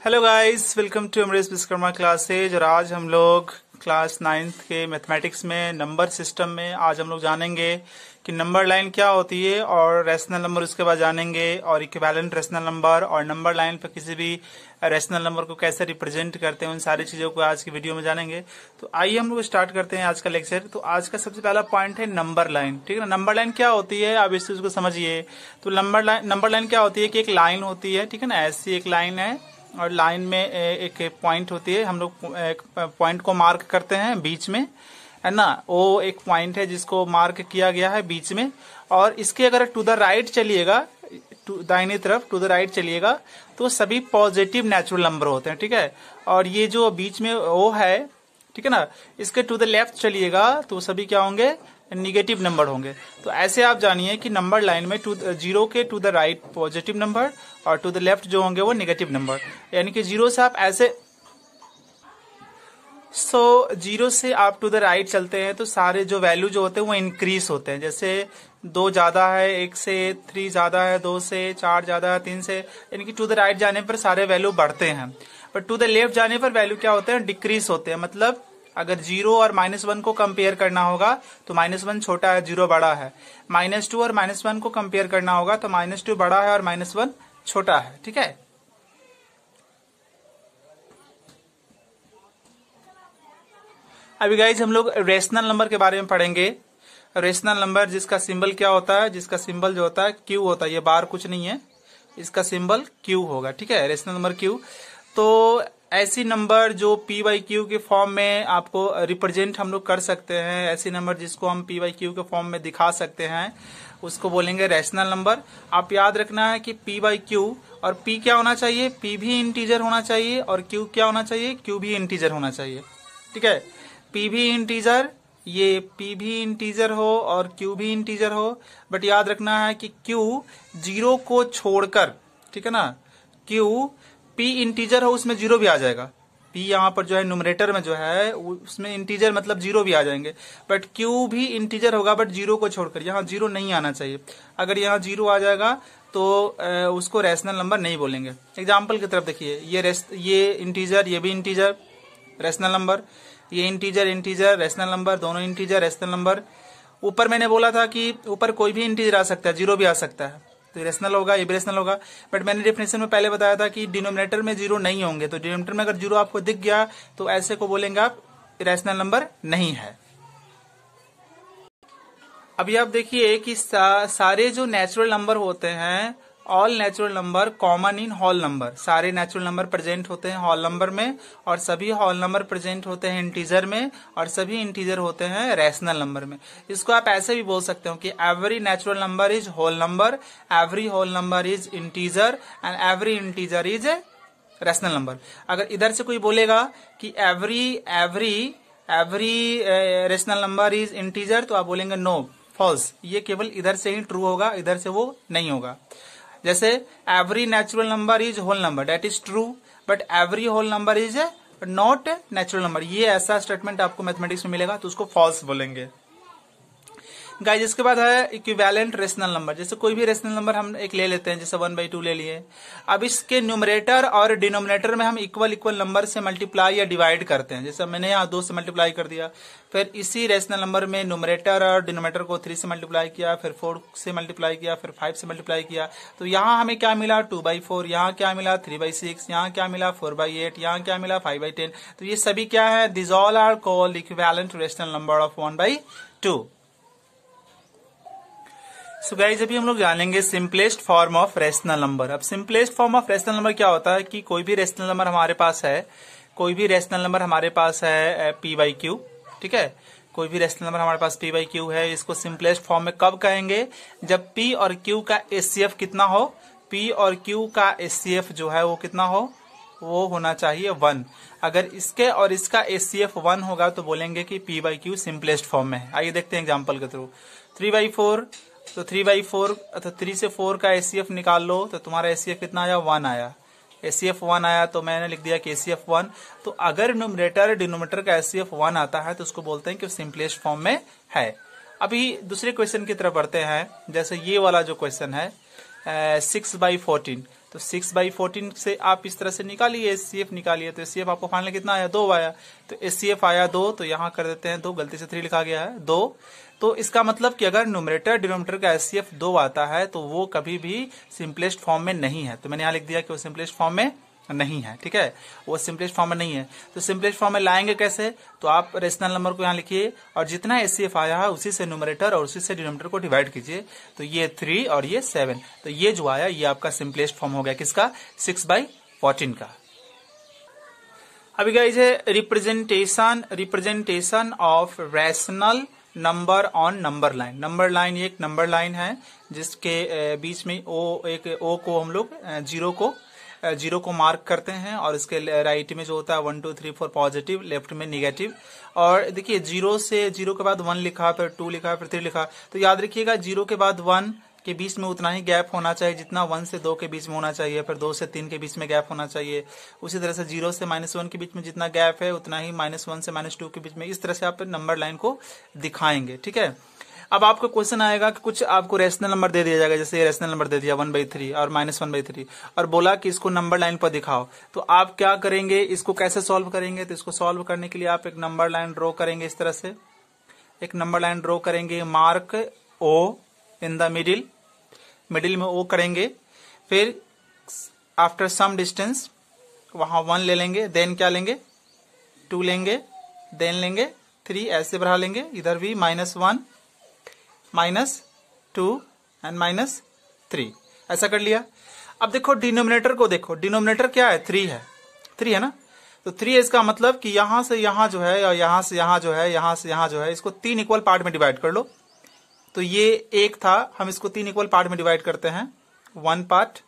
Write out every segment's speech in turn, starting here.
Hello guys, welcome to Amrish Vishwakarma classes. और आज हम लोग क्लास 9th के मैथमेटिक्स में नंबर सिस्टम में आज हम लोग जानेंगे कि नंबर लाइन क्या होती है और रैशनल नंबर उसके बाद जानेंगे और इक्विवेलेंट रैशनल नंबर और नंबर लाइन पर किसी भी रैशनल नंबर को कैसे रिप्रेजेंट करते हैं, उन सारी चीजों को आज की वीडियो में जानेंगे। तो आइए हम लोग स्टार्ट करते हैं आज का लेक्चर। तो आज का सबसे पहला पॉइंट है नंबर लाइन। ठीक है ना, नंबर लाइन क्या होती है आप इस चीज को समझिए। तो नंबर लाइन क्या होती है कि एक लाइन होती है, ठीक है ना, ऐसी एक लाइन है और लाइन में एक पॉइंट होती है। हम लोग एक पॉइंट को मार्क करते हैं बीच में, है ना। वो एक पॉइंट है जिसको मार्क किया गया है बीच में, और इसके अगर टू द राइट चलिएगा, दाहिनी तरफ टू द राइट चलिएगा, तो सभी पॉजिटिव नेचुरल नंबर होते हैं। ठीक है, और ये जो बीच में वो है, ठीक है ना, इसके टू द लेफ्ट चलिएगा तो सभी क्या होंगे, निगेटिव नंबर होंगे। तो ऐसे आप जानिए कि नंबर लाइन में जीरो के to the right positive number और टू द लेफ्ट जो होंगे वो निगेटिव नंबर। यानी कि जीरो से आप ऐसे जीरो से आप टू द राइट चलते हैं तो सारे जो वैल्यू जो होते हैं वो इंक्रीज होते हैं। जैसे 2 ज्यादा है 1 से, 3 ज्यादा है 2 से, 4 ज्यादा है 3 से, यानी कि टू द राइट जाने पर सारे वैल्यू बढ़ते हैं। पर टू द लेफ्ट जाने पर वैल्यू क्या होते हैं, डिक्रीज होते हैं। मतलब अगर 0 और -1 को कंपेयर करना होगा तो -1 छोटा है, 0 बड़ा है। -2 और -1 को कंपेयर करना होगा तो -2 बड़ा है और -1 छोटा है। ठीक है, अभी गाइज हम लोग रेशनल नंबर के बारे में पढ़ेंगे। रेशनल नंबर जिसका सिंबल क्या होता है, जिसका सिंबल जो होता है क्यू होता है। ये बार कुछ नहीं है, इसका सिंबल क्यू होगा। ठीक है, रेशनल नंबर क्यू। तो ऐसी नंबर जो p बाई क्यू के फॉर्म में आपको रिप्रेजेंट हम लोग कर सकते हैं, ऐसी नंबर जिसको हम p बाई क्यू के फॉर्म में दिखा सकते हैं, उसको बोलेंगे रेशनल नंबर। आप याद रखना है कि p बाई क्यू और p क्या होना चाहिए, p भी इंटीजर होना चाहिए और q क्या होना चाहिए, q भी इंटीजर होना चाहिए। ठीक है, p भी इंटीजर, ये p भी इंटीजर हो और q भी इंटीजर हो। बट याद रखना है कि q 0 को छोड़कर, ठीक है ना, q p इंटीजर हो उसमें 0 भी आ जाएगा। p यहाँ पर जो है न्यूमरेटर में जो है उसमें इंटीजर मतलब 0 भी आ जाएंगे। बट q भी इंटीजर होगा बट 0 को छोड़कर, यहाँ 0 नहीं आना चाहिए। अगर यहाँ 0 आ जाएगा तो उसको रैशनल नंबर नहीं बोलेंगे। एग्जाम्पल की तरफ देखिए, ये इंटीजर, ये भी इंटीजर, रैशनल नंबर। ये इंटीजर इंटीजर रैशनल नंबर, दोनों इंटीजर रैशनल नंबर। ऊपर मैंने बोला था कि ऊपर कोई भी इंटीजर आ सकता है, 0 भी आ सकता है, तो रेशनल होगा, ये भी रेशनल होगा। बट मैंने डेफिनेशन में पहले बताया था कि डिनोमिनेटर में 0 नहीं होंगे। तो डिनोमिनेटर में अगर 0 आपको दिख गया तो ऐसे को बोलेंगे आप रैशनल नंबर नहीं है। अभी आप देखिए कि सारे जो नेचुरल नंबर होते हैं, all natural number common in whole number. सारे नेचुरल नंबर प्रेजेंट होते हैं होल नंबर में और सभी होल नंबर प्रेजेंट होते हैं इंटीजर में और सभी इंटीजर होते हैं रैशनल नंबर में। इसको आप ऐसे भी बोल सकते हो कि every natural number is whole number, every whole number is integer and every integer is rational number. अगर इधर से कोई बोलेगा कि every rational number is integer, तो आप बोलेंगे नो, फॉल्स। ये केवल इधर से ही ट्रू होगा, इधर से वो नहीं होगा। जैसे every natural number is whole number, that is true, but every whole number is not natural number. ये ऐसा स्टेटमेंट आपको मैथमेटिक्स में मिलेगा तो उसको फॉल्स बोलेंगे। गाइस, इसके बाद है इक्विवेलेंट रेशनल नंबर। जैसे कोई भी रेशनल नंबर हम एक ले लेते हैं, जैसे 1/2 ले लिए। अब इसके न्यूमरेटर और डिनोमिनेटर में हम इक्वल नंबर से मल्टीप्लाई या डिवाइड करते हैं। जैसे मैंने यहाँ 2 से मल्टीप्लाई कर दिया, फिर इसी रेशनल नंबर में न्यूमरेटर और डिनोमिनेटर को 3 से मल्टीप्लाई किया, फिर 4 से मल्टीप्लाई किया, फिर 5 से मल्टीप्लाई किया। तो यहाँ हमें क्या मिला, 2/4, यहाँ क्या मिला 3/6, यहाँ क्या मिला 4/8, यहाँ क्या मिला 5/10। तो ये सभी क्या है, this all are called equivalent rational number of 1/2। So guys, अभी हम लोग जानेंगे simplest form of rational number. अब simplest form of rational number क्या होता है कि कोई भी रेशनल नंबर हमारे पास है, कोई भी रेशनल नंबर हमारे पास है p बाई क्यू। ठीक है, कोई भी रेशनल नंबर हमारे पास p बाई क्यू है। इसको सिंपलेस्ट फॉर्म में कब कहेंगे, जब p और q का एचसीएफ कितना हो, p और q का एचसीएफ जो है वो कितना हो, वो होना चाहिए 1। अगर इसके और इसका एचसीएफ 1 होगा तो बोलेंगे कि p by Q simplest form में है। आइए देखते हैं एग्जाम्पल के थ्रू। 3/4, तो 3/4 तो 3 से 4 का एचसीएफ निकाल लो तो तुम्हारा एचसीएफ कितना आया, 1 आया। एचसीएफ 1 आया तो मैंने लिख दिया कि एचसीएफ 1। तो अगर न्यूमरेटर डिनोमिनेटर का एचसीएफ 1 आता है तो उसको बोलते हैं कि सिंपलेस्ट फॉर्म में है। अभी दूसरे क्वेश्चन की तरफ बढ़ते हैं। जैसे ये वाला जो क्वेश्चन है 6/14, तो 6/14 से आप इस तरह से निकालिए, HCF निकालिए। तो HCF आपको फाइनल कितना आया, 2 आया। तो HCF आया 2, तो यहाँ कर देते हैं 2, गलती से 3 लिखा गया है 2। तो इसका मतलब कि अगर न्यूमरेटर डिनोमिनेटर का HCF 2 आता है तो वो कभी भी सिंपलेस्ट फॉर्म में नहीं है। तो मैंने यहाँ लिख दिया कि वो सिंपलेस्ट फॉर्म में नहीं है, ठीक है, वो सिंपलेस्ट फॉर्म में नहीं है। तो सिंपलेस्ट फॉर्म में लाएंगे कैसे, तो आप रेशनल नंबर को यहाँ लिखिए और जितना HCF आया है उसी से न्यूमरेटर और उसी से डिनोमिनेटर को डिवाइड कीजिए। तो ये 3 और ये 7, तो ये जो आया ये आपका सिंपलेस्ट फॉर्म हो गया किसका, 6/14 का। अभी गाइस है representation of rational number on number line. Number line ये एक नंबर लाइन है जिसके बीच में ओ को हम लोग जीरो को मार्क करते हैं और इसके राइट में जो होता है 1 2 3 4 पॉजिटिव, लेफ्ट में निगेटिव। और देखिए जीरो के बाद 1 लिखा, फिर 2 लिखा, फिर 3 लिखा। तो याद रखिएगा 0 के बाद 1 के बीच में उतना ही गैप होना चाहिए जितना 1 से 2 के बीच में होना चाहिए, फिर 2 से 3 के बीच में गैप होना चाहिए। उसी तरह से 0 से -1 के बीच में जितना गैप है उतना ही -1 से -2 के बीच में। इस तरह से आप नंबर लाइन को दिखाएंगे, ठीक है। अब आपको क्वेश्चन आएगा कि कुछ आपको रेशनल नंबर दे दिया जाएगा, जैसे ये रेशनल नंबर दे दिया 1/3 और -1/3 और बोला कि इसको नंबर लाइन पर दिखाओ। तो आप क्या करेंगे, इसको कैसे सॉल्व करेंगे, तो इसको सॉल्व करने के लिए आप एक नंबर लाइन ड्रॉ करेंगे। इस तरह से एक नंबर लाइन ड्रॉ करेंगे, mark O in the middle में O करेंगे। फिर आफ्टर सम डिस्टेंस वहां 1 ले लेंगे, देन क्या लेंगे 2 लेंगे, देन लेंगे 3, ऐसे बढ़ा लेंगे। इधर भी -1 -2 एंड -3, ऐसा कर लिया। अब देखो डिनोमिनेटर को देखो, डिनोमिनेटर क्या है, 3 है ना। तो 3 इसका मतलब कि यहां से यहां जो है और यहां से यहां जो है, यहां से यहां जो है, इसको 3 इक्वल पार्ट में डिवाइड कर लो। तो ये 1 था, हम इसको 3 इक्वल पार्ट में डिवाइड करते हैं, 1 पार्ट,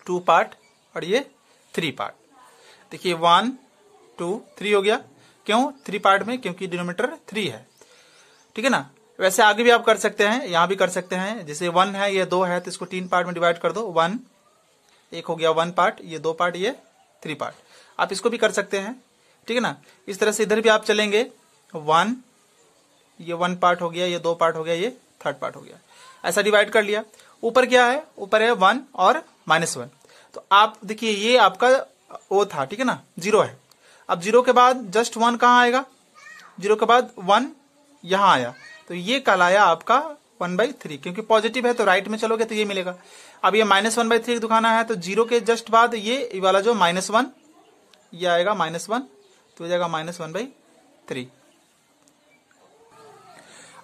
2 पार्ट और ये 3 पार्ट। देखिए 1 2 3 हो गया। क्यों 3 पार्ट में, क्योंकि डिनोमिनेटर 3 है, ठीक है ना। वैसे आगे भी आप कर सकते हैं, यहां भी कर सकते हैं। जैसे 1 है, ये 2 है, तो इसको 3 पार्ट में डिवाइड कर दो। 1 एक हो गया 1 पार्ट, ये 2 पार्ट, ये 3 पार्ट। आप इसको भी कर सकते हैं, ठीक है ना। इस तरह से इधर भी आप चलेंगे, 1 ये 1 पार्ट हो गया, ये 2 पार्ट हो गया, ये 3rd पार्ट हो गया। ऐसा डिवाइड कर लिया। ऊपर क्या है, ऊपर है 1 और -1। तो आप देखिए ये आपका O था, ठीक है ना, 0 है। अब 0 के बाद जस्ट 1 कहां आएगा, 0 के बाद 1 यहां आया, तो ये कहलाया आपका 1/3, क्योंकि पॉजिटिव है तो राइट में चलोगे तो ये मिलेगा। अब ये -1/3 दिखाना है, तो 0 के जस्ट बाद ये वाला जो -1 ये आएगा, -1 तो हो जाएगा -1/3।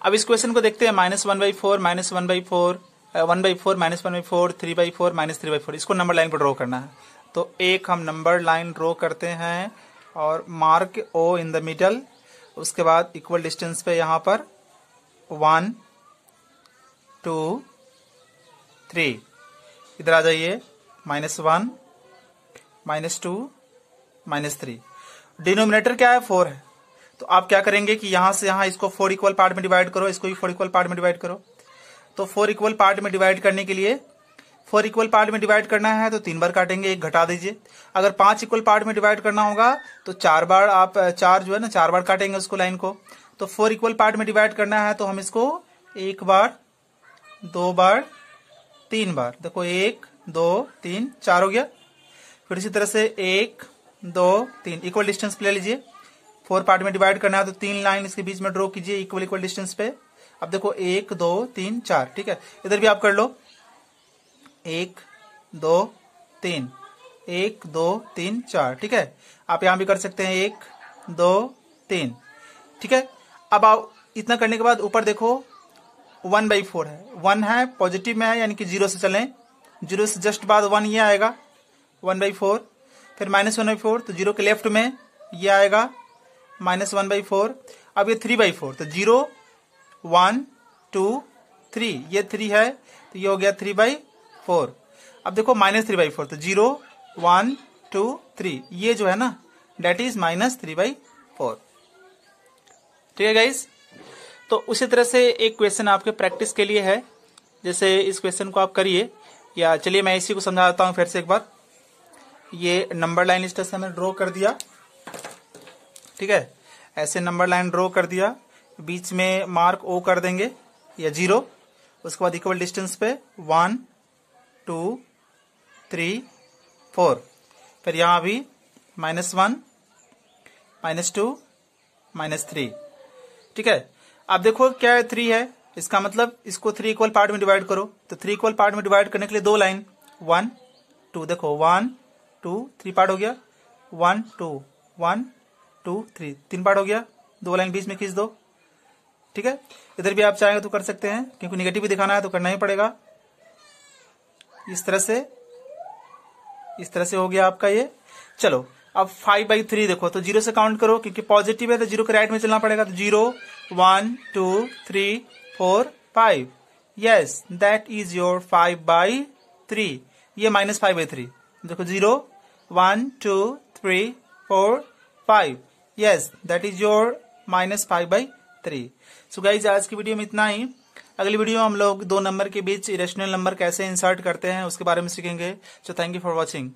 अब इस क्वेश्चन को देखते हैं, -1/4 -1/4 1/4 -1/4 3/4 -3/4, इसको नंबर लाइन पर ड्रॉ करना है। तो एक हम नंबर लाइन ड्रॉ करते हैं और mark O in the middle, उसके बाद इक्वल डिस्टेंस पे यहां पर 1 2 3, इधर आ जाइए, -1 -2 -3। डिनोमिनेटर क्या है, 4 है। तो आप क्या करेंगे कि यहां से यहां इसको 4 इक्वल पार्ट में डिवाइड करो, इसको भी 4 इक्वल पार्ट में डिवाइड करो। तो 4 इक्वल पार्ट में डिवाइड करने के लिए 4 इक्वल पार्ट में डिवाइड करना है तो 3 बार काटेंगे, 1 घटा दीजिए। अगर 5 इक्वल पार्ट में डिवाइड करना होगा तो 4 बार आप 4 जो है ना 4 बार काटेंगे उसको, लाइन को। तो 4 इक्वल पार्ट में डिवाइड करना है तो हम इसको 1 बार 2 बार 3 बार, देखो 1 2 3 4 हो गया। फिर इसी तरह से 1 2 3 इक्वल डिस्टेंस पे ले लीजिए। 4 पार्ट में डिवाइड करना है तो 3 लाइन इसके बीच में ड्रॉ कीजिए इक्वल डिस्टेंस पे। अब देखो 1 2 3 4, ठीक है। इधर भी आप कर लो, 1 2 3 1 2 3 4, ठीक है। आप यहां भी कर सकते हैं 1 2 3, ठीक है। अब आप इतना करने के बाद ऊपर देखो 1/4 है, 1 है पॉजिटिव में है, यानी कि 0 से चलें, 0 से जस्ट बाद 1 ये आएगा 1/4। फिर -1/4 तो 0 के लेफ्ट में ये आएगा -1/4। अब ये 3/4, तो 0 1 2 3, ये 3 है तो ये हो गया 3/4। अब देखो -3/4, तो 0 1 2 3, ये जो है ना डेट इज -3/4, ठीक है गाइस। तो उसी तरह से एक क्वेश्चन आपके प्रैक्टिस के लिए है, जैसे इस क्वेश्चन को आप करिए, या चलिए मैं इसी को समझाता हूं फिर से एक बार। ये नंबर लाइन इस तरह से हमने ड्रॉ कर दिया, ठीक है, ऐसे नंबर लाइन ड्रॉ कर दिया, बीच में मार्क O कर देंगे या 0, उसके बाद इक्वल डिस्टेंस पे 1 2 3 4, फिर यहां भी -1 -2 -3। ठीक है, अब देखो क्या है 3 है, इसका मतलब इसको 3 इक्वल पार्ट में डिवाइड करो। तो 3 इक्वल पार्ट में डिवाइड करने के लिए 2 लाइन 1 2, देखो 1 2 3 पार्ट हो गया, 1 2 1 2 3 3 पार्ट हो गया, 2 लाइन बीच में खींच दो। ठीक है, इधर भी आप चाहेंगे तो कर सकते हैं, क्योंकि निगेटिव भी दिखाना है तो करना ही पड़ेगा। इस तरह से हो गया आपका ये। चलो अब 5/3 देखो, तो 0 से काउंट करो, क्योंकि पॉजिटिव है तो 0 के राइट में चलना पड़ेगा। तो 0 1 2 3 4 5, यस दैट इज योर 5/3। ये -5/3 देखो, 0 1 2 3 4 5, yes that is your -5/3। So guys आज की वीडियो में इतना ही। अगली वीडियो में हम लोग 2 नंबर के बीच इरेशनल नंबर कैसे इंसर्ट करते हैं उसके बारे में सीखेंगे। So thank you for watching.